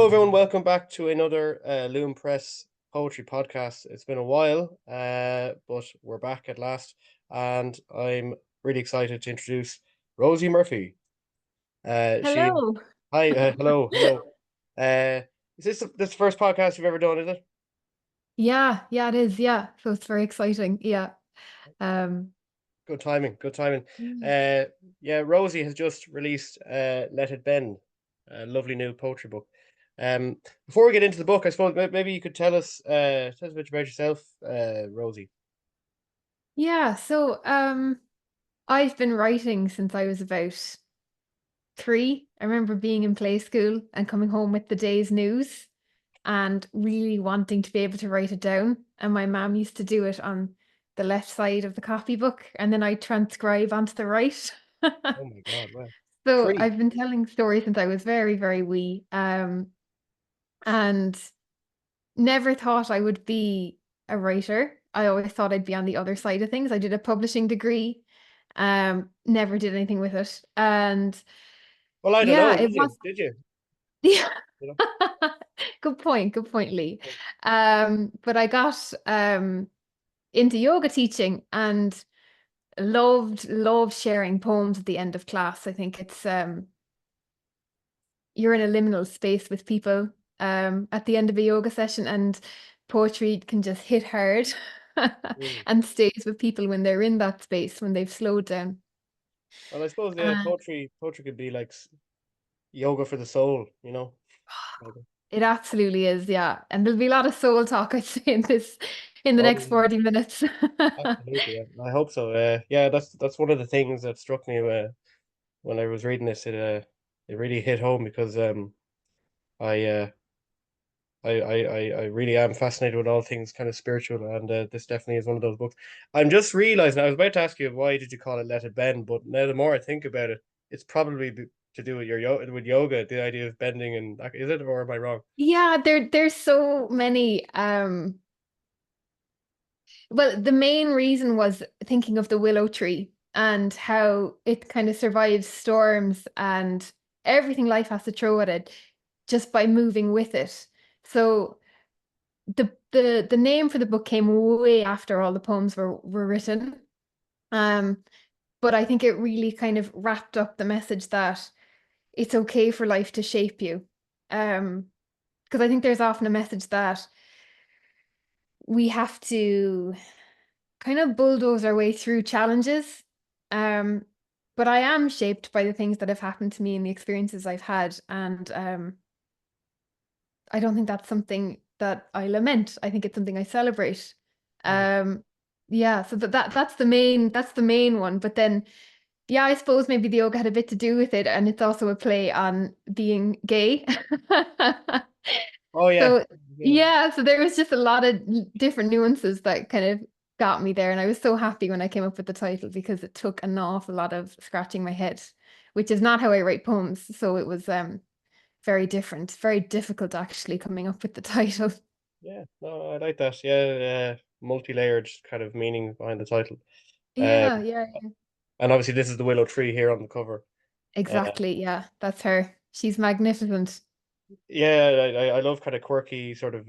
everyone. Welcome back to another Luain Press poetry podcast. It's been a while, but we're back at last, and I'm really excited to introduce Rosie Murphy. She, Hello. hi, hello, hello. Is this the first podcast you've ever done? Is it? Yeah, it is. Yeah. So it's very exciting. Yeah. Um, Good timing, good timing. Mm. Uh, yeah, Rosie has just released Let It Bend, a lovely new poetry book. Before we get into the book, I suppose maybe you could tell us a bit about yourself, Rosie. yeah. I've been writing since I was about 3. I remember being in play school and coming home with the day's news and really wanting to be able to write it down. And my mom used to do it on the left side of the copybook, and then I transcribe onto the right. Oh my God, wow. So Three. I've been telling stories since I was very, very wee. And never thought I would be a writer. I always thought I'd be on the other side of things. I did a publishing degree, never did anything with it. And Well, I don't yeah, know. it Did you? was Did you? yeah. You know? Good point, Lee. But I got into yoga teaching and loved sharing poems at the end of class. I think it's you're in a liminal space with people at the end of a yoga session, and poetry can just hit hard Mm. and stays with people when they're in that space, when they've slowed down. Well, I suppose yeah, Uh, poetry could be like yoga for the soul. You know. Like, it absolutely is, yeah. And there'll be a lot of soul talk, I'd say, in the oh, next 40 minutes. absolutely. Yeah. I hope so. Yeah, that's one of the things that struck me when I was reading this. It really hit home because I uh I really am fascinated with all things kind of spiritual, and this definitely is one of those books. I'm just realizing I was about to ask you why did you call it Let It Bend, but now the more I think about it, it's probably to do with with yoga, the idea of bending, and is it, or am I wrong? Yeah, there's so many well, the main reason was thinking of the willow tree and how it kind of survives storms and everything life has to throw at it just by moving with it. So the name for the book came way after all the poems were written. Um, but I think it really kind of wrapped up the message that it's okay for life to shape you. Because I think there's often a message that we have to kind of bulldoze our way through challenges. Um, but I am shaped by the things that have happened to me and the experiences I've had. And I don't think that's something that I lament. I think it's something I celebrate. Mm. Um, yeah, so that's the main one. But then yeah, I suppose maybe the yoga had a bit to do with it, and it's also a play on being gay. Oh yeah, So yeah, yeah, so there was just a lot of different nuances that kind of got me there, and I was so happy when I came up with the title because it took an awful lot of scratching my head, which is not how I write poems. So it was very different, very difficult actually coming up with the title. yeah. No, I like that. Yeah, multi-layered kind of meaning behind the title. Um, Yeah, and obviously this is the willow tree here on the cover. Uh, exactly. Yeah, that's her. She's magnificent. yeah, I love kind of quirky sort of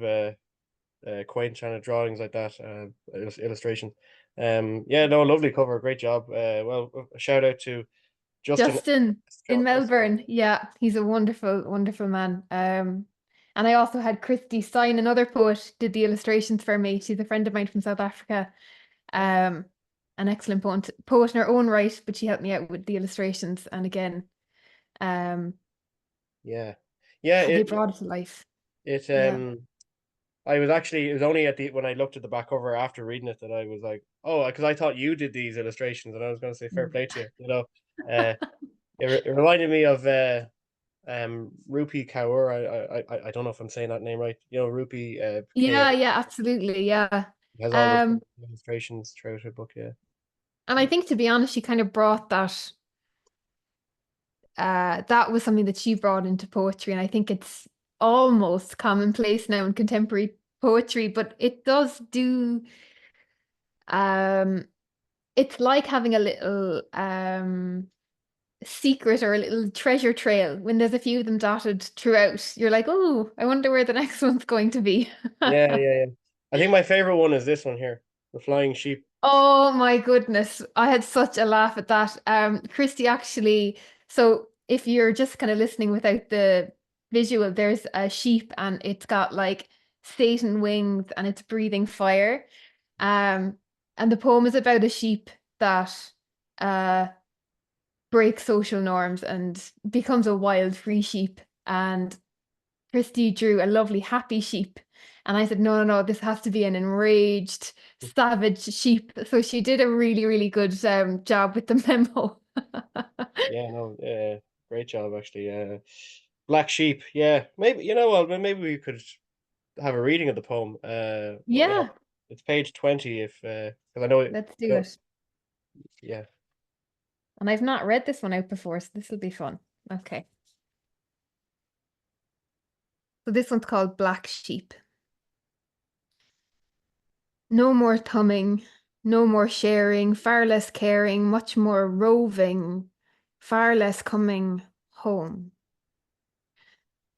quaint kind of drawings like that, illustration. Yeah, no, lovely cover, great job. Well, a shout out to Justin. Justin in Melbourne. Yeah, he's a wonderful, wonderful man. And I also had Christy Stein, another poet, did the illustrations for me. She's a friend of mine from South Africa. Um, an excellent poet in her own right, but she helped me out with the illustrations. And again, um, Yeah, yeah. they It brought it to life. it Yeah. I was actually, it was only at the when I looked at the back cover after reading it that I was like, oh, because I thought you did these illustrations, and I was going to say fair play to you. Uh, it reminded me of Rupi Kaur. I don't know if I'm saying that name right. Rupi K Yeah, absolutely. Yeah. has all those Um, illustrations throughout her book. Yeah. and I think to be honest, she kind of brought that that was something that she brought into poetry, and I think it's almost commonplace now in contemporary poetry, but it does do um it's like having a little secret or a little treasure trail when there's a few of them dotted throughout. You're like, oh, I wonder where the next one's going to be. Yeah, yeah, yeah. I think my favorite one is this one here, the flying sheep. Oh my goodness. I had such a laugh at that. Christy actually, so if you're just kind of listening without the visual, there's a sheep and it's got like Satan wings and it's breathing fire. Um, and the poem is about a sheep that uh breaks social norms and becomes a wild free sheep. And Christy drew a lovely happy sheep. And I said, no, no, no, this has to be an enraged, savage sheep. So she did a really, really good job with the memo. Yeah, no, great job actually. Black Sheep. Yeah, maybe you know what? Maybe we could have a reading of the poem. Yeah, Yeah, it's page 20. If because I know it. let's I do know, it. yeah, And I've not read this one out before, so this will be fun. Okay. So this one's called Black Sheep. No more thumbing, no more sharing, far less caring, much more roving, far less coming home.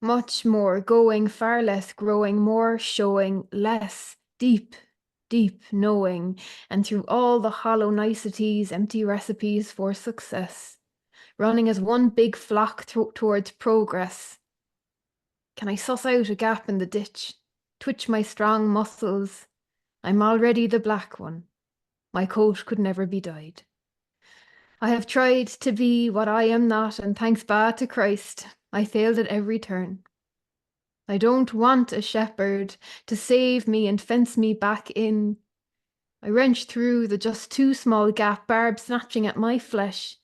Much more going, far less growing, more showing, less deep, deep knowing, and through all the hollow niceties, empty recipes for success, running as one big flock towards progress. Can I suss out a gap in the ditch, twitch my strong muscles? I'm already the black one. My coat could never be dyed. I have tried to be what I am not, and thanks be to Christ, I failed at every turn. I don't want a shepherd to save me and fence me back in. I wrench through the just too small gap, barb snatching at my flesh.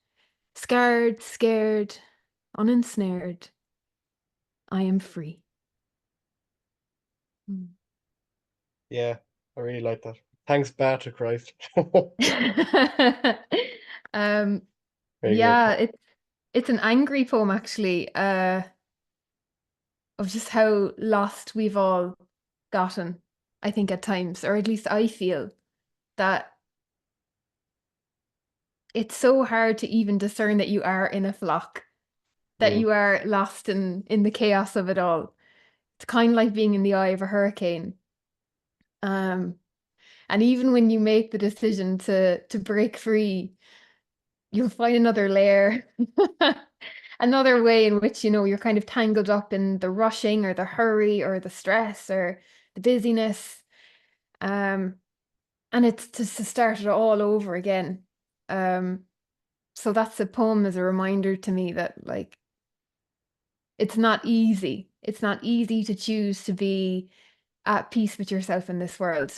Scared, scared, unensnared. I am free. yeah. I really like that. Thanks, Bat to Christ. um, Very good. yeah, it's an angry poem actually, of just how lost we've all gotten, I think at times, or at least I feel that it's so hard to even discern that you are in a flock, that Mm. you are lost in the chaos of it all. It's kind of like being in the eye of a hurricane. Um, and even when you make the decision to break free, you'll find another layer, another way in which, you're kind of tangled up in the rushing or the hurry or the stress or the busyness. Um, and it's just to start it all over again. Um, so that's a poem as a reminder to me that like it's not easy. It's not easy to choose to be at peace with yourself in this world.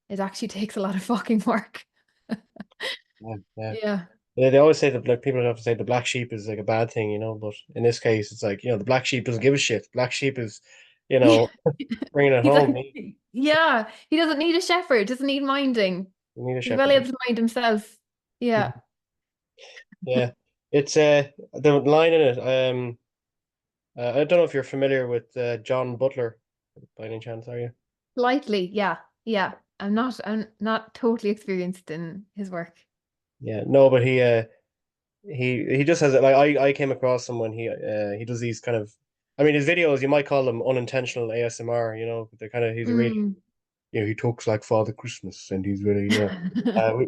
It actually takes a lot of fucking work. Yeah, yeah. Yeah. Yeah, they always say that like people have to say the black sheep is like a bad thing, but in this case, it's like the black sheep doesn't give a shit. Black sheep is, you Yeah. know, bringing it He's home. like, yeah, he doesn't need a shepherd, doesn't need minding. You need a He's well shepherd. able to mind himself. Yeah. Yeah, it's the line in it. I don't know if you're familiar with John Butler by any chance, are you? Lightly, yeah. Yeah. I'm not totally experienced in his work. Yeah, no, but he just has it. Like I came across him when he does these kind of, I mean, his videos you might call them unintentional ASMR. They're kind of he's a really Mm. he talks like Father Christmas and he's really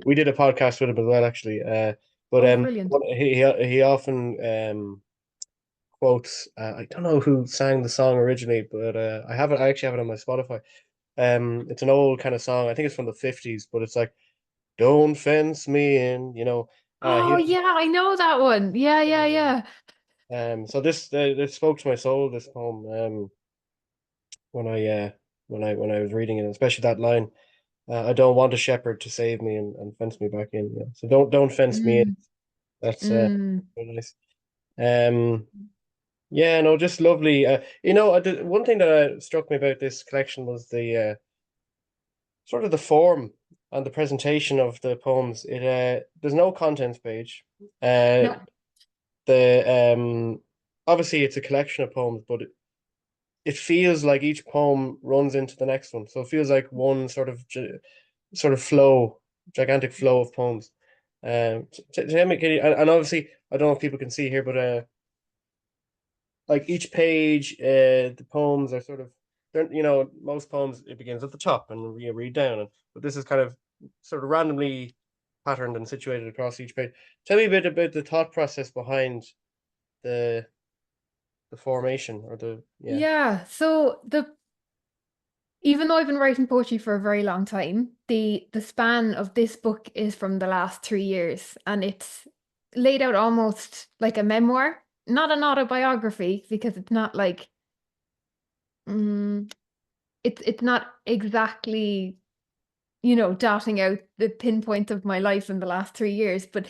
we did a podcast with him as well actually. But Oh, brilliant. he often quotes. I don't know who sang the song originally, but I actually have it on my Spotify. It's an old kind of song. I think it's from the 50s, but it's like, "Don't fence me in," Oh, he yeah, I know that one. Yeah, yeah, yeah. so this spoke to my soul, this poem, when I was reading it, especially that line. I don't want a shepherd to save me and fence me back in. Yeah. So don't fence me in. Mm, That's mm. very nice. Um, yeah, no, just lovely. One thing that struck me about this collection was the sort of the form and the presentation of the poems. There's no contents page. Uh, No. the Obviously it's a collection of poems, but it feels like each poem runs into the next one. So it feels like one sort of flow, gigantic flow of poems. Tell me, can you, and obviously I don't know if people can see here, but like each page, the poems are sort of, they're, most poems it begins at the top and you read down, and but this is kind of sort of randomly patterned and situated across each page. Tell me a bit about the thought process behind the the formation or the yeah. Yeah. So the even though I've been writing poetry for a very long time, the span of this book is from the last 3 years, and it's laid out almost like a memoir, not an autobiography, because it's not like mm, it's not exactly, dotting out the pinpoints of my life in the last 3 years, but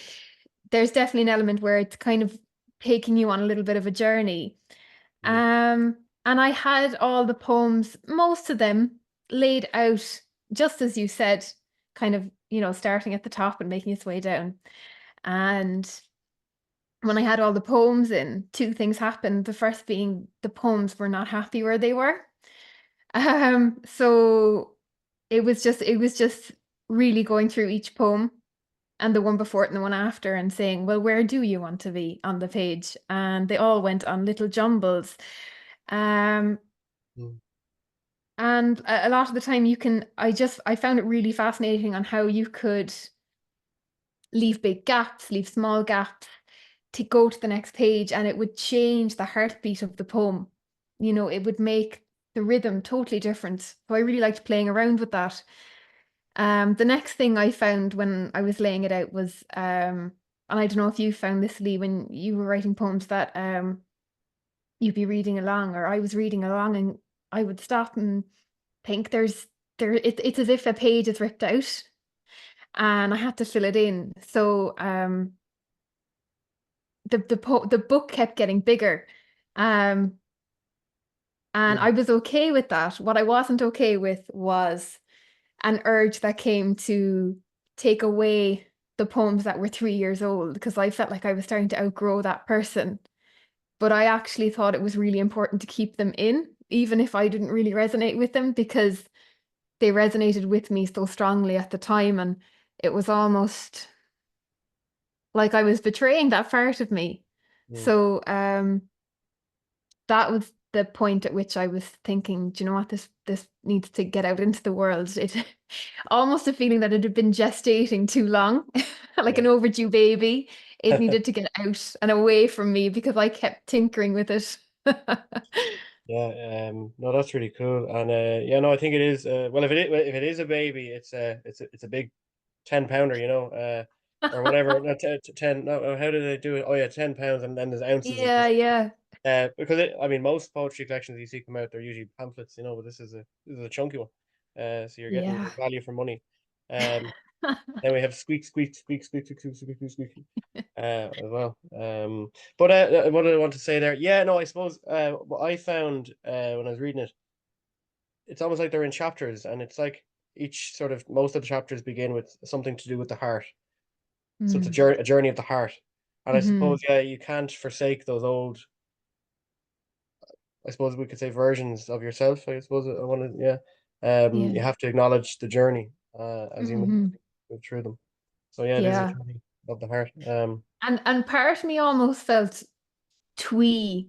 there's definitely an element where it's kind of taking you on a little bit of a journey. Mm, And I had all the poems, most of them laid out just as you said, kind of, starting at the top and making its way down. And when I had all the poems in, two things happened. The first being the poems were not happy where they were. So it was just really going through each poem and the one before it and the one after and saying, well, where do you want to be on the page? And they all went on little jumbles. Um, mm, and a lot of the time I found it really fascinating on how you could leave big gaps, leave small gaps to go to the next page, and it would change the heartbeat of the poem. It would make the rhythm totally different. So I really liked playing around with that. The next thing I found when I was laying it out was, and I don't know if you found this, Lee, when you were writing poems that you'd be reading along, or I was reading along, and I would stop and think it's as if a page is ripped out, and I had to fill it in. So the book kept getting bigger, um, and mm, I was okay with that. What I wasn't okay with was an urge that came to take away the poems that were 3 years old, because I felt like I was starting to outgrow that person. But I actually thought it was really important to keep them in, even if I didn't really resonate with them, because they resonated with me so strongly at the time. And it was almost like I was betraying that part of me. mm. So that was the point at which I was thinking, do you know what, this needs to get out into the world. It almost a feeling that it had been gestating too long, like Yeah. an overdue baby. It needed to get out and away from me because I kept tinkering with it. Yeah, no, that's really cool, and yeah, no, I think it is. Well, if it is a baby, it's a big 10 pounder, or whatever. No, 10. No, how did they do it? Oh yeah, 10 pounds, and then there's ounces of Yeah, this. yeah, Because I mean, most poetry collections you see come out, they're usually pamphlets, but this is a chunky one. So you're getting yeah. your value for money. Um, then we have squeak, squeak, squeak, squeak, squeak, squeak, squeak, squeak, squeak, as well. But what did I want to say there? Yeah, no, I suppose what I found when I was reading it, it's almost like they're in chapters, and it's like each sort of most of the chapters begin with something to do with the heart. So it's Mm. a journey of the heart, and I Hmm. suppose yeah, you can't forsake those old. I suppose we could say versions of yourself. I suppose I want to yeah. Yeah. You have to acknowledge the journey as you Hmm. move through them. So yeah, it is a Yeah. journey of the heart. And part of me almost felt twee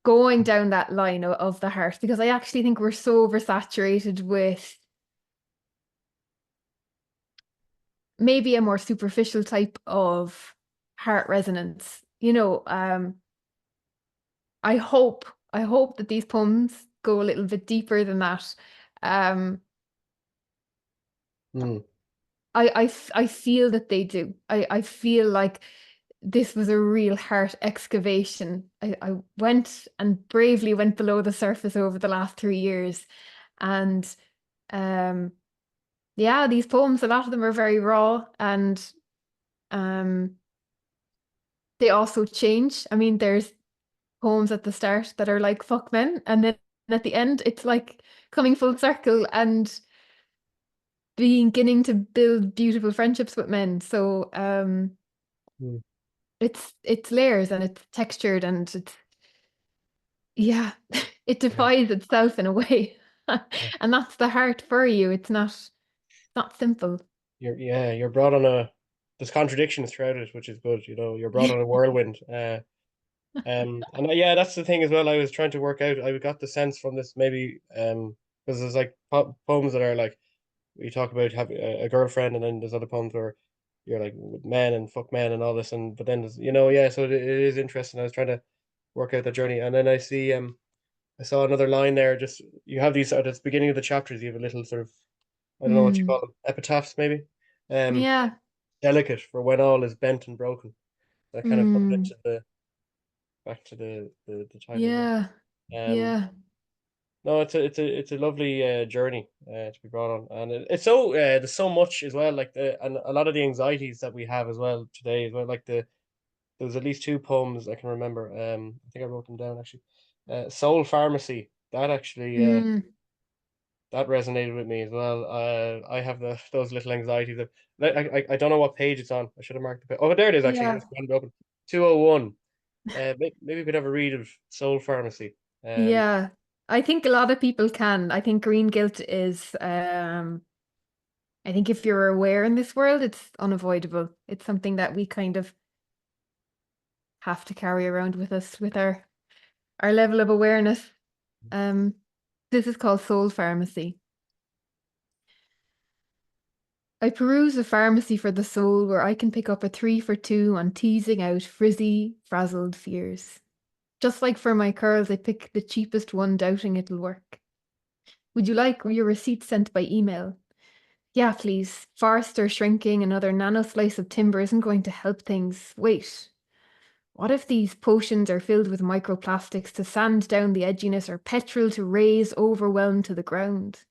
going down that line of the heart, because I actually think we're so oversaturated with maybe a more superficial type of heart resonance. I hope I hope that these poems go a little bit deeper than that. Um, Mm, I feel that they do. I feel like this was a real heart excavation. I went and bravely went below the surface over the last 3 years. And um, yeah, these poems, a lot of them are very raw, and um, they also change. I mean, there's poems at the start that are like fuck men, and then at the end it's like coming full circle and beginning to build beautiful friendships with men. So mm, it's layers and it's textured, and it's yeah, it yeah, defies itself in a way. yeah, And that's the heart for you. It's not simple. you're brought on a there's contradictions throughout it, which is good. You're brought on a whirlwind. And yeah, that's the thing as well. I was trying to work out. I got the sense from this maybe because there's like poems that are like you talk about having a girlfriend, and then there's other poems where you're like with men and fuck men and all this, and but then there's yeah. So it is interesting. I was trying to work out the journey, and then I saw another line there. Just you have these at the beginning of the chapters. You have a little sort of I don't know what you Mm. call them, epitaphs maybe. Um, Yeah. delicate for when all is bent and broken. I kind of put it Mm. into the back to the title there. Yeah. Um, Yeah. no, it's a lovely journey to be brought on, and it's so there's so much as well, like and a lot of the anxieties that we have as well today as well. Like there was at least two poems I can remember. I think I wrote them down actually. Soul Pharmacy. That actually Mm. that resonated with me as well. I have those little anxieties. I don't know what page it's on. I should have marked the page. Oh, there it is actually. Yeah. It's grand open. 201. Maybe we could have a read of Soul Pharmacy. Um, Yeah. I think a lot of people can. I think green guilt is I think if you're aware in this world, it's unavoidable. It's something that we kind of have to carry around with us with our level of awareness. Um, this is called Soul Pharmacy. I peruse a pharmacy for the soul where I can pick up a 3 for 2 on teasing out frizzy, frazzled fears. Just like for my curls, I pick the cheapest one, doubting it'll work. Would you like your receipt sent by email? Yeah, please. Farced or shrinking, another nano slice of timber isn't going to help things. Wait, what if these potions are filled with microplastics to sand down the edginess or petrol to raise overwhelm to the ground?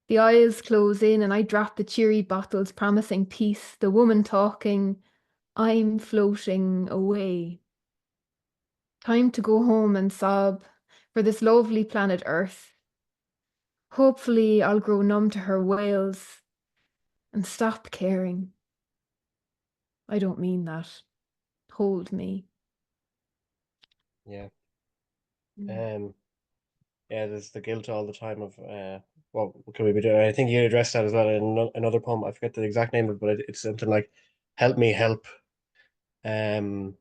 The aisles close in and I drop the cheery bottles promising peace, the woman talking, I'm floating away. Time to go home and sob for this lovely planet Earth. Hopefully I'll grow numb to her wails and stop caring. I don't mean that. Hold me. yeah. Mm. Um, yeah. There's the guilt all the time of what can we be doing? I think you addressed that as well in another poem. I forget the exact name of it, but it's something like "Help me help." Um,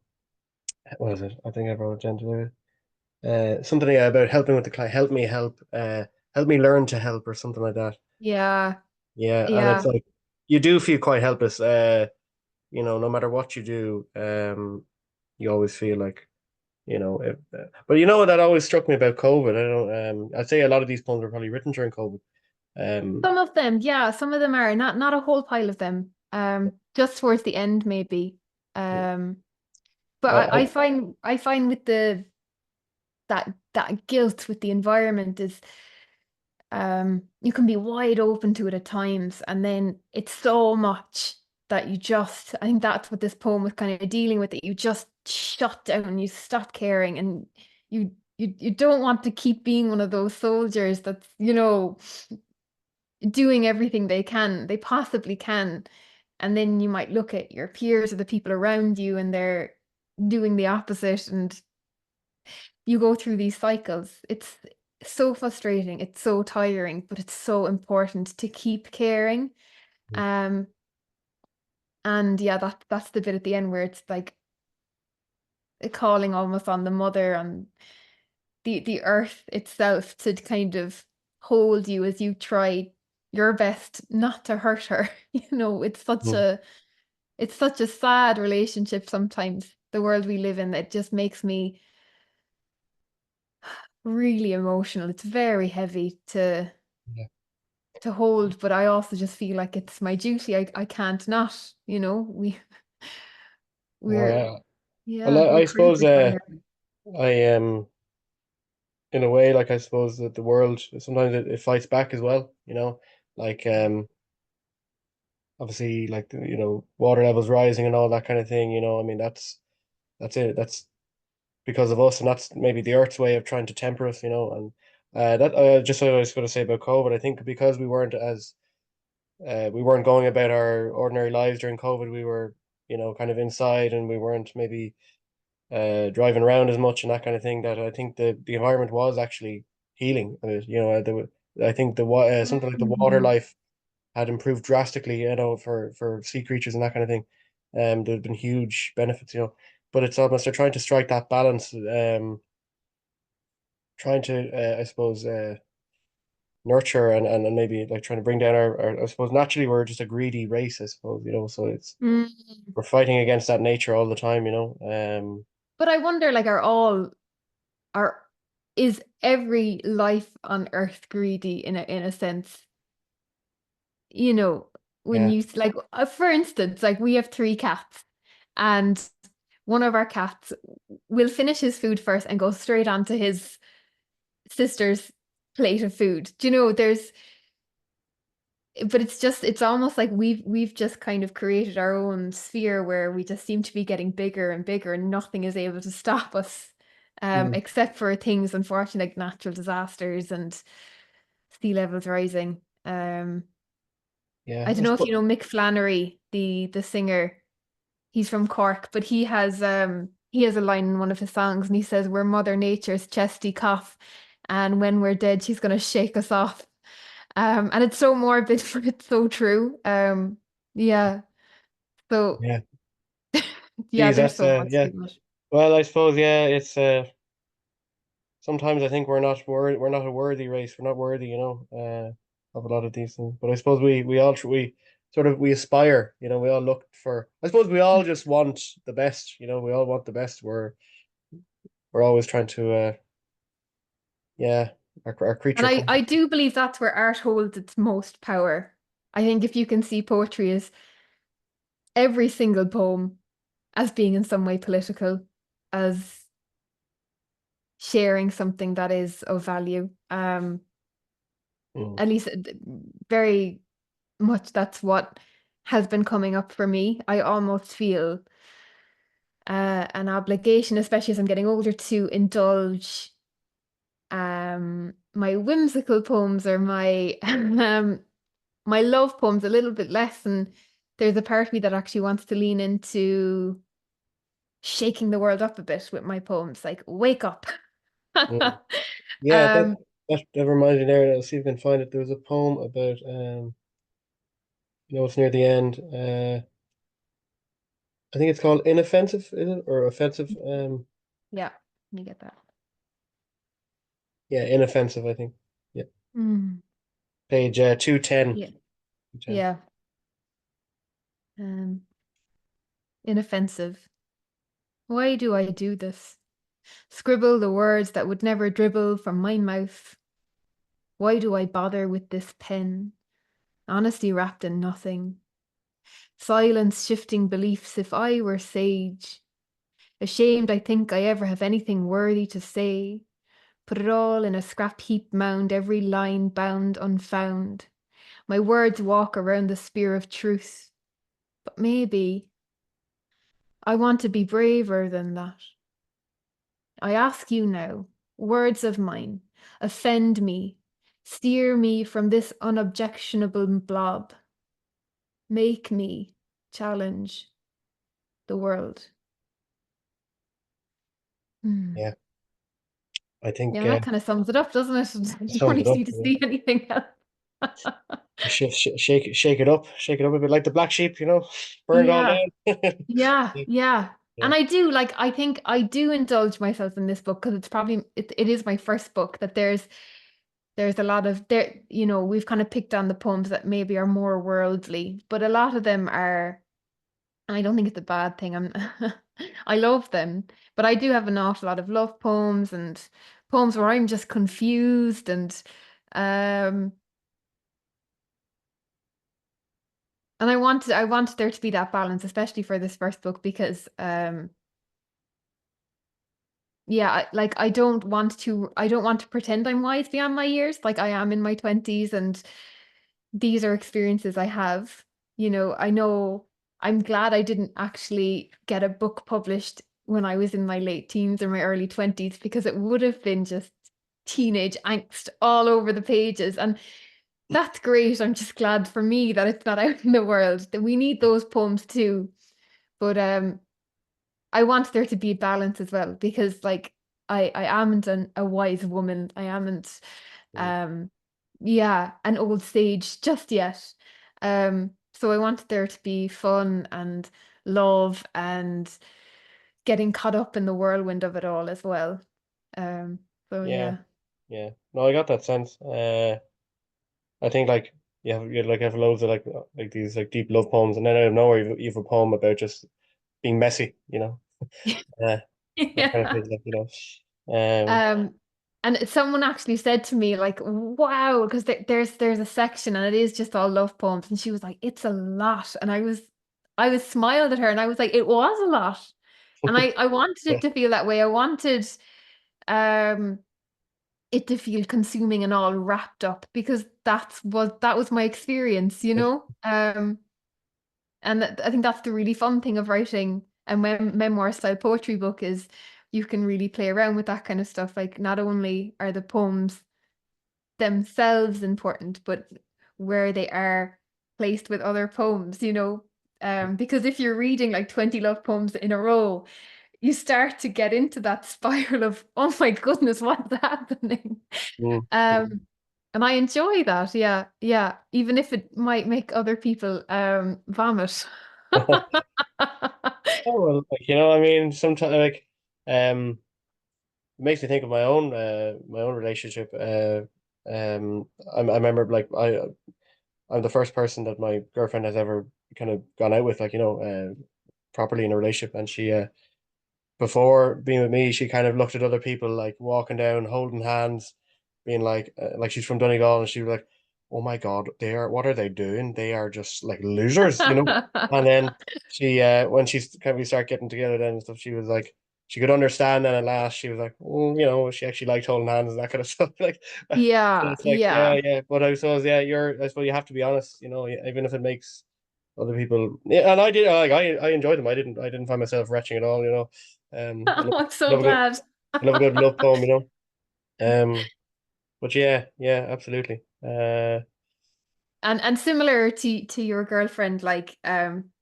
what is it? I think I wrote it down today. Something about helping with the client. Help me help. Help me learn to help or something like that. Yeah, Yeah, and it's yeah. like you do feel quite helpless. No matter what you do, you always feel like but that always struck me about COVID. I don't. I'd say a lot of these poems were probably written during COVID. Um, Some of them, yeah, some of them are not a whole pile of them. Just towards the end, maybe. Um, but I I, find with the that guilt with the environment is you can be wide open to it at times, and then it's so much that you just I think that's what this poem was kind of dealing with, that you just shut down, you stop caring, and you don't want to keep being one of those soldiers that's, doing everything they possibly can. And then you might look at your peers or the people around you and they're doing the opposite, and you go through these cycles. It's so frustrating, it's so tiring, but it's so important to keep caring. Um, and yeah, that's the bit at the end where it's like a calling almost on the mother, on the earth itself, to kind of hold you as you try your best not to hurt her. It's such a sad relationship sometimes, the world we live in. It just makes me really emotional. It's very heavy yeah, to hold, but I also just feel like it's my duty. I can't not, oh we're yeah. Well, yeah, we're I suppose created by her. I in a way, like I suppose that the world sometimes it fights back as well. Like obviously like water levels rising and all that kind of thing. I mean that's it. That's because of us, and that's maybe the Earth's way of trying to temper us. And that just what I was going to say about COVID. I think because we weren't going about our ordinary lives during COVID. We were kind of inside, and we weren't maybe driving around as much and that kind of thing. That I think the environment was actually healing. I think the something like the water Mhm. life. had improved drastically, for sea creatures and that kind of thing. There's been huge benefits, but it's almost they're trying to strike that balance, trying to, I suppose, nurture and maybe like trying to bring down I suppose naturally we're just a greedy race, I suppose, so Mm. we're fighting against that nature all the time, But I wonder, like, are is every life on Earth greedy in a sense? You know, when yeah. you like, for instance, like we have three cats, and one of our cats will finish his food first and go straight onto his sister's plate of food. Do you know, but it's almost like we've just kind of created our own sphere where we just seem to be getting bigger and bigger and nothing is able to stop us, Mm, except for things unfortunately like natural disasters and sea levels rising. yeah, I I don't know if you suppose. know Mick Flannery, the singer. He's from Cork, but he has a line in one of his songs and he says, "We're Mother Nature's chesty cough, and when we're dead, she's gonna shake us off." And it's so morbid, but it's so true. Yeah. So Yeah. yeah, Geez, there's that's so much yeah. to it. Well, I suppose, yeah, it's sometimes I think we're not a worthy race. We're not worthy, of a lot of these things. But I suppose we sort of we aspire, we all look for, I suppose we all just want the best, we all want the best. We're always trying to yeah, our And creature I comforts. do believe that's where art holds its most power. I think if you can see poetry as every single poem as being in some way political, as sharing something that is of value. Mm, At least very much that's what has been coming up for me. I almost feel an obligation, especially as I'm getting older, to indulge my whimsical poems or my my love poems a little bit less. And there's a part of me that actually wants to lean into shaking the world up a bit with my poems, like wake up. mm. Yeah, um, that reminds me there. I'll see if I can find it. There was a poem about it's near the end. I think it's called Inoffensive, is it? Or Offensive? yeah, let me get that. Yeah, Inoffensive, I think. Yeah. Mm, Page 210. yeah, 210. yeah. Inoffensive. Why do I do this? Scribble the words that would never dribble from my mouth. Why do I bother with this pen? Honesty wrapped in nothing. Silence shifting beliefs if I were sage. Ashamed I think I ever have anything worthy to say. Put it all in a scrap heap mound, every line bound unfound. My words walk around the spear of truth. But maybe I want to be braver than that. I ask you now, words of mine, offend me, steer me from this unobjectionable blob. Make me challenge the world. Hmm. Yeah, I think Yeah, that kind of sums it up, doesn't it? it You don't sums it really up. need to Yeah. see anything else. Shake it up a bit like the black sheep, burn it all Yeah, down. yeah, yeah. Yeah. And I do like, I think I do indulge myself in this book because it's probably it is my first book that there's a lot of there, we've kind of picked on the poems that maybe are more worldly, but a lot of them are, and I don't think it's a bad thing. I love them, but I do have an awful lot of love poems and poems where I'm just confused um and I want there to be that balance, especially for this first book, because yeah, I don't want to pretend I'm wise beyond my years. Like I am in my 20s and these are experiences I have. I know I'm glad I didn't actually get a book published when I was in my late teens or my early 20s because it would have been just teenage angst all over the pages. And that's great. I'm just glad for me that it's not out in the world. That we need those poems too. But I want there to be balance as well because like I amn't a wise woman. I amn't Mm. um yeah, an old sage just yet. So I wanted there to be fun and love and getting caught up in the whirlwind of it all as well. Um, so Yeah, yeah. yeah. No, I got that sense. I think like you like have loads of like these like deep love poems, and then out of nowhere you have a poem about just being messy, you know. Uh, that kind of Yeah. feels like, Um, Um, and someone actually said to me, like, wow, because there's a section and it is just all love poems. And she was like, it's a lot. And I was smiled at her and I was like, it was a lot. And I wanted yeah. it to feel that way. I wanted um it to feel consuming and all wrapped up because that was my experience, you know? And I think that's the really fun thing of writing a memoir style poetry book is you can really play around with that kind of stuff. Like not only are the poems themselves important, but where they are placed with other poems, you know? Because if you're reading like 20 love poems in a row, you start to get into that spiral of, oh my goodness, what's happening? Mm. Um, and I enjoy that. Yeah, yeah. Even if it might make other people vomit. Oh well, like, I mean, sometimes like it makes me think of my own relationship. I remember like I'm the first person that my girlfriend has ever kind of gone out with, like, properly in a relationship, and she before being with me, she kind of looked at other people like walking down, holding hands, being like she's from Donegal, and she was like, "Oh my God, what are they doing? They are just like losers, you know." And then when she's kind of we start getting together then and stuff, she was like, she could understand, and at last she was like, she actually liked holding hands and that kind of stuff. Like, so Yeah, it's like, yeah, yeah. yeah. But I suppose, yeah, I suppose you have to be honest, even if it makes other people, yeah, and I did like I enjoyed them. I didn't find myself retching at all, I Oh, I'm so love a good glad. I love a good love poem, but yeah, yeah, absolutely. And similar to your girlfriend, like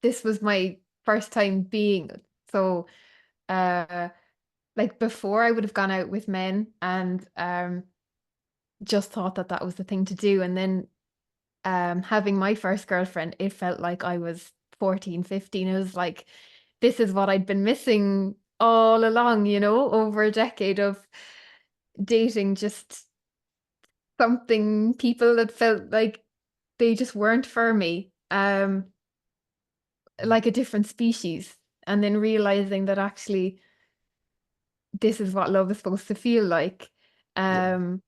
this was my first time being so uh like before I would have gone out with men and just thought that that was the thing to do. And then having my first girlfriend, it felt like I was 14, 15. It was like, this is what I'd been missing all along, you know, over a decade of dating just something people that felt like they just weren't for me, like a different species. And then realizing that actually this is what love is supposed to feel like. Yeah, Um,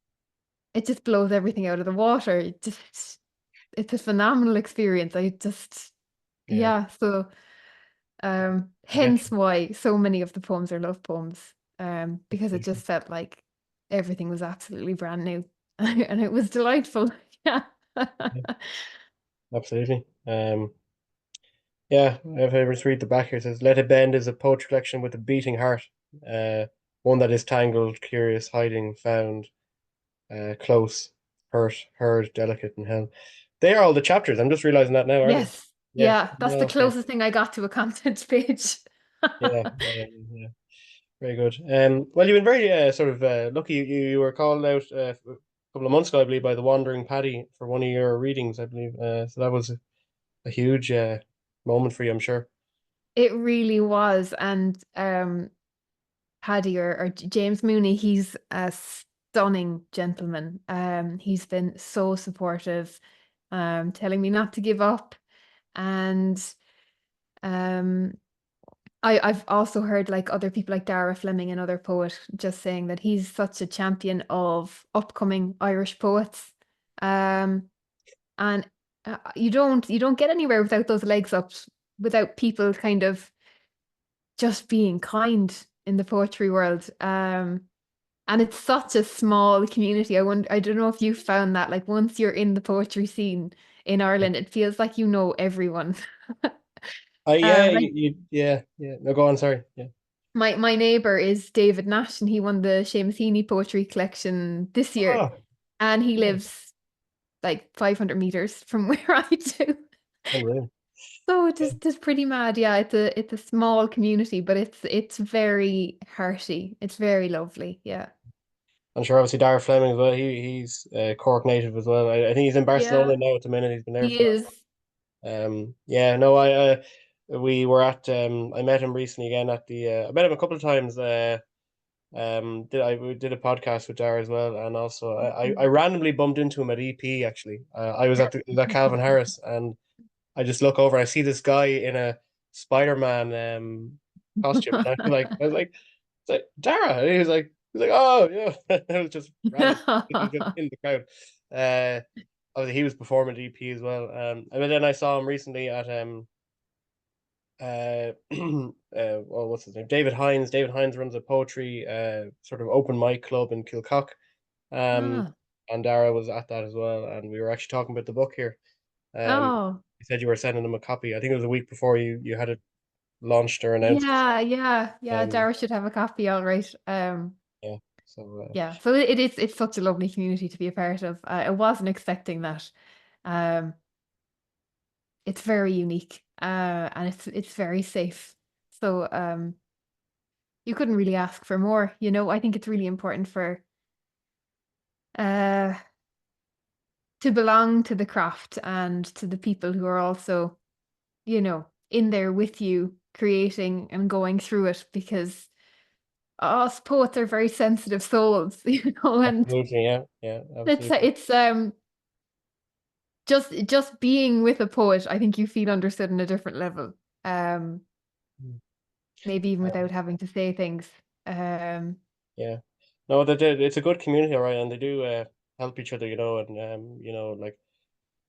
it just blows everything out of the water. It's a phenomenal experience. yeah, Yeah, so hence definitely. why so many of the poems are love poems, because it just felt like everything was absolutely brand new and it was delightful. Yeah. Yeah, absolutely. Yeah, if I just read the back here, it says, "Let it bend is a poetry collection with a beating heart, uh, one that is tangled, curious, hiding, found, close, hurt, heard, delicate, and held." They are all the chapters. I'm just realizing that now, aren't they? Yes. Yeah. Yeah, that's the Okay. closest thing I got to a content page. Yeah. Yeah. Very good. Well, you've been very sort of lucky. You were called out a couple of months ago, I believe, by the Wandering Paddy for one of your readings, I believe. So that was a huge moment for you, I'm sure. It really was. And Paddy or James Mooney, he's a stunning gentleman. He's been so supportive, telling me not to give up. And um, I've also heard like other people like Dara Fleming, another poet, just saying that he's such a champion of upcoming Irish poets. Um, and you don't get anywhere without those legs up, without people kind of just being kind in the poetry world. And it's such a small community. I don't know if you found that, like once you're in the poetry scene in Ireland, it feels like you know everyone. Yeah, Like yeah, yeah. No, go on. Sorry. Yeah. my neighbor is David Nash, and he won the Seamus Heaney Poetry Collection this year, Oh, and he nice. lives like 500 meters from where I do. Unreal. So it Yeah. is pretty mad. Yeah, it's a small community, but it's very hearty. It's very lovely. Yeah. I'm sure obviously Dara Fleming as well. He's Cork native as well. I think he's in Barcelona Yeah, now at the minute. He's been there he for the last is. Yeah, no, I we were at I met him recently again at the I met him a couple of times. We did a podcast with Dara as well, and also I randomly bumped into him at EP actually. I was at Calvin Harris, and I just look over and I see this guy in a Spider-Man costume, and I was like, it's like Dara, and he was like, oh yeah, it was just random. He was just in the crowd. Obviously he was performing at EP as well. And then I saw him recently at well, what's his name? David Hines. David Hines runs a poetry sort of open mic club in Kilcock. Um, Ah, and Dara was at that as well, and we were actually talking about the book here. oh, You said you were sending him a copy. I think it was a week before you had it launched or announced. yeah. Um, Dara should have a copy, all right. yeah. So Yeah. So it's such a lovely community to be a part of. I wasn't expecting that. Um, it's very unique, and it's very safe. So you couldn't really ask for more. You know, I think it's really important for uh to belong to the craft and to the people who are also, you know, in there with you, creating and going through it, because us poets are very sensitive souls, you know, and absolutely, yeah, yeah, absolutely. it's just being with a poet, I think you feel understood on a different level. Um, maybe even without Um, having to say things. Um, yeah. No, they did. It's a good community, all right, and they do help each other, and like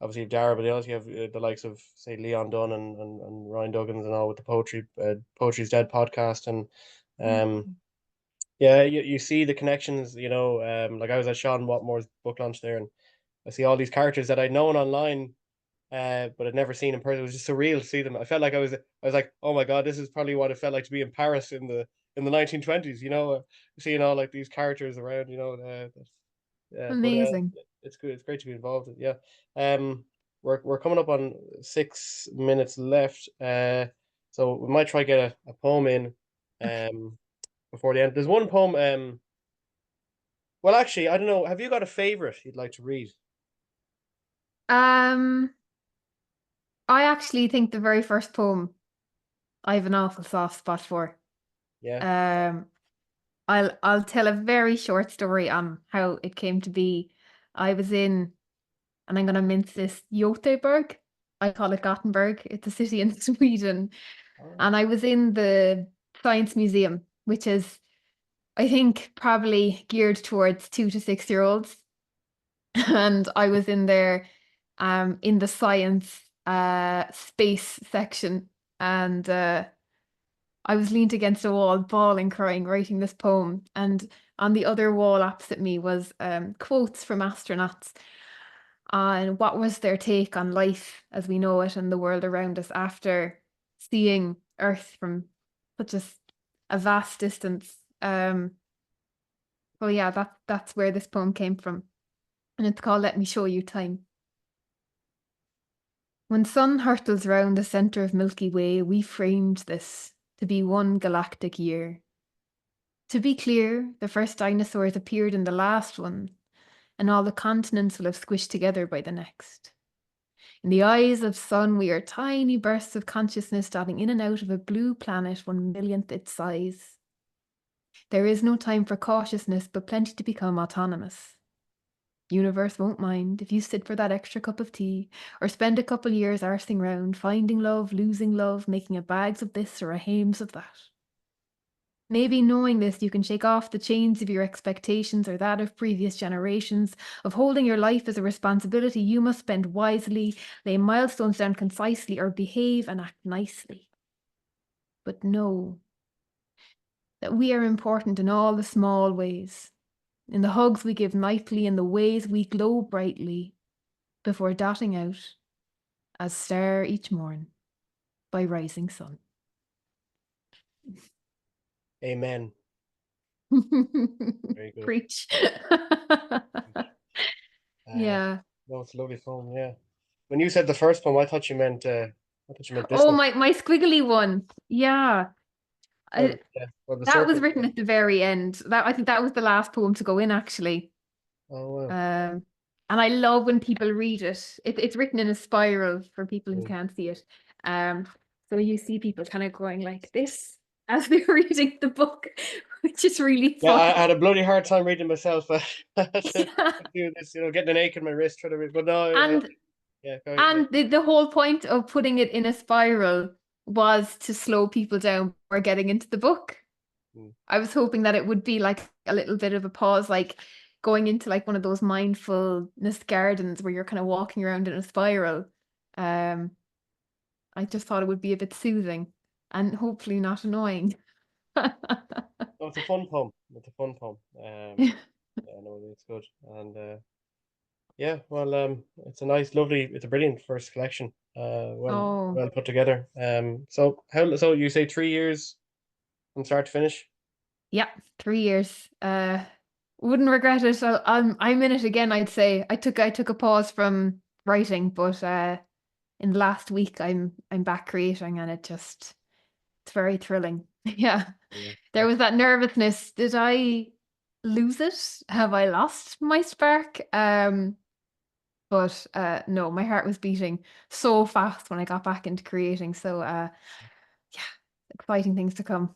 obviously Dara, but they also have the likes of say Leon Dunn and Ryan Duggins and all with the Poetry's Dead podcast, and um mm, yeah, you see the connections, like I was at Sean Watmore's book launch there, and I see all these characters that I'd known online, but I'd never seen in person. It was just surreal to see them. I felt like I was like, oh my God, this is probably what it felt like to be in Paris in the 1920s, seeing all like these characters around, yeah, but amazing. it's good. It's great to be involved. Yeah. Um, we're coming up on 6 minutes left. So we might try get a poem in, Okay. before the end. There's one poem. Well, actually, I don't know. Have you got a favorite you'd like to read? Um, I actually think the very first poem I have an awful soft spot for. Yeah. Um, I'll tell a very short story on how it came to be. I was in, and I'm gonna mince this, Göteborg. I call it Gothenburg. It's a city in Sweden. Oh, And I was in the Science Museum, which is, I think, probably geared towards 2 to 6 year olds. And I was in there in the science space section. And I was leaned against a wall, bawling, crying, writing this poem. And on the other wall opposite me was quotes from astronauts on what was their take on life as we know it and the world around us after seeing Earth from such a vast distance. Well, yeah, that's where this poem came from, and it's called "Let Me Show You Time." When sun hurtles round the centre of Milky Way, we framed this to be one galactic year. To be clear, the first dinosaurs appeared in the last one, and all the continents will have squished together by the next. In the eyes of sun, we are tiny bursts of consciousness dotting in and out of a blue planet 1 millionth its size. There is no time for cautiousness, but plenty to become autonomous. Universe won't mind if you sit for that extra cup of tea, or spend a couple years arsing round, finding love, losing love, making a bags of this or a hames of that. Maybe knowing this, you can shake off the chains of your expectations or that of previous generations, of holding your life as a responsibility you must spend wisely, lay milestones down concisely, or behave and act nicely. But know that we are important in all the small ways, in the hugs we give nightly, in the ways we glow brightly, before dotting out as star each morn by rising sun. amen. Very good. Preach. Uh, Yeah. no, it's a lovely poem. Yeah. When you said the first poem, I thought you meant this Oh, one. my squiggly one. Yeah. Well, I, yeah. Well, the that was circle. Yeah. written at the very end. That I think that was the last poem to go in actually. Oh wow. Um, And I love when people read it. It's written in a spiral for people who Mm. can't see it. So you see people kind of going like this as they're reading the book, which is really Yeah, I fun. had a bloody hard time reading myself. I had to do this, getting an ache in my wrist trying to read. But no, And yeah, yeah. and the whole point of putting it in a spiral was to slow people down for getting into the book. Mm. I was hoping that it would be like a little bit of a pause, like going into like one of those mindfulness gardens where you're kind of walking around in a spiral. Um, I just thought it would be a bit soothing and hopefully not annoying. No, it's a fun poem. It's a fun poem. Yeah, no, it's good. And yeah, well, it's a nice, lovely, it's a brilliant first collection. Oh, Well put together. So you say 3 years from start to finish? yeah, 3 years. Wouldn't regret it. I'm in it again. I'd say I took a pause from writing, but in the last week I'm back creating, and it's very thrilling. Yeah, Yeah. there was that nervousness. Did I lose it? Have I lost my spark? But no, my heart was beating so fast when I got back into creating. So yeah, exciting things to come.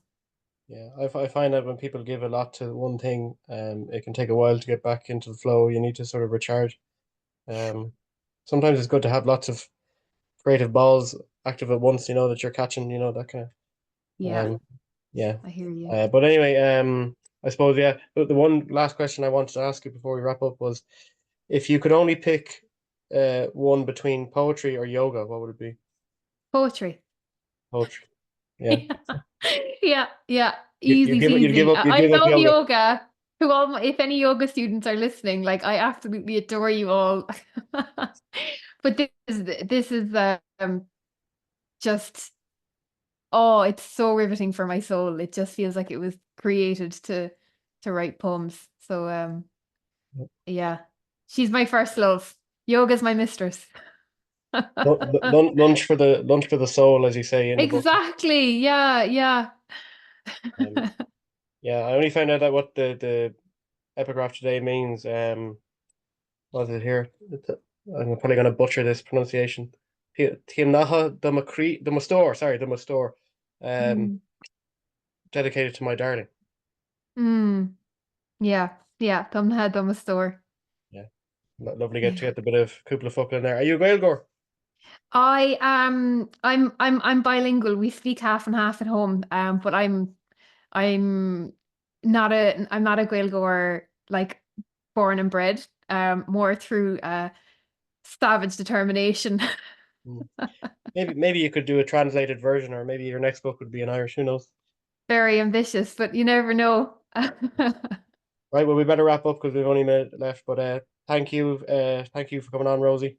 Yeah, I find that when people give a lot to one thing, it can take a while to get back into the flow. You need to sort of recharge. Um, Sometimes it's good to have lots of creative balls active at once, that you're catching, that kind of, Yeah, yeah. I hear you. But anyway, I suppose, yeah, the one last question I wanted to ask you before we wrap up was, if you could only pick one between poetry or yoga, what would it be? Poetry. Poetry. Yeah. Yeah, yeah. You Easy give you'd give peasy. up you'd I give up love yoga. yoga. If any yoga students are listening, like I absolutely adore you all. But this is just oh, it's so riveting for my soul. It just feels like it was created to write poems. So yeah. She's my first love. Yoga's my mistress. Lunch for the soul, as you say in the book. Exactly. Yeah, yeah. Um, yeah, I only found out that what the epigraph today means. What is it here? I'm probably going to butcher this pronunciation. Tiamnaha the Mustor, sorry, the Mustor, um, Mm. dedicated to my darling. Mm. Yeah, yeah. Dom had dom a store. Yeah, lovely get to Yeah. get a bit of Kupla Fuckle in there. Are you a Gaeilgeoir? I'm bilingual. We speak half and half at home. But I'm I'm not a Gaeilgeoir like born and bred. More through savage determination. Mm. Maybe you could do a translated version, or maybe your next book would be in Irish. Who knows? Very ambitious, but you never know. Right. Well, we better wrap up because we've only a minute left. But thank you for coming on, Rosie.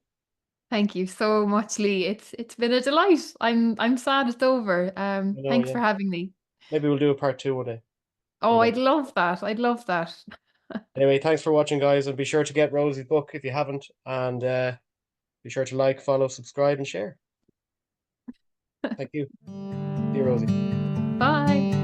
Thank you so much, Lee. It's been a delight. I'm sad it's over. I know, Thanks yeah. for having me. Maybe we'll do a part two one day. Oh, But I'd love that. I'd love that. anyway, thanks for watching, guys, and be sure to get Rosie's book if you haven't, and be sure to like, follow, subscribe, and share. Thank you. See you, Rosie. Bye.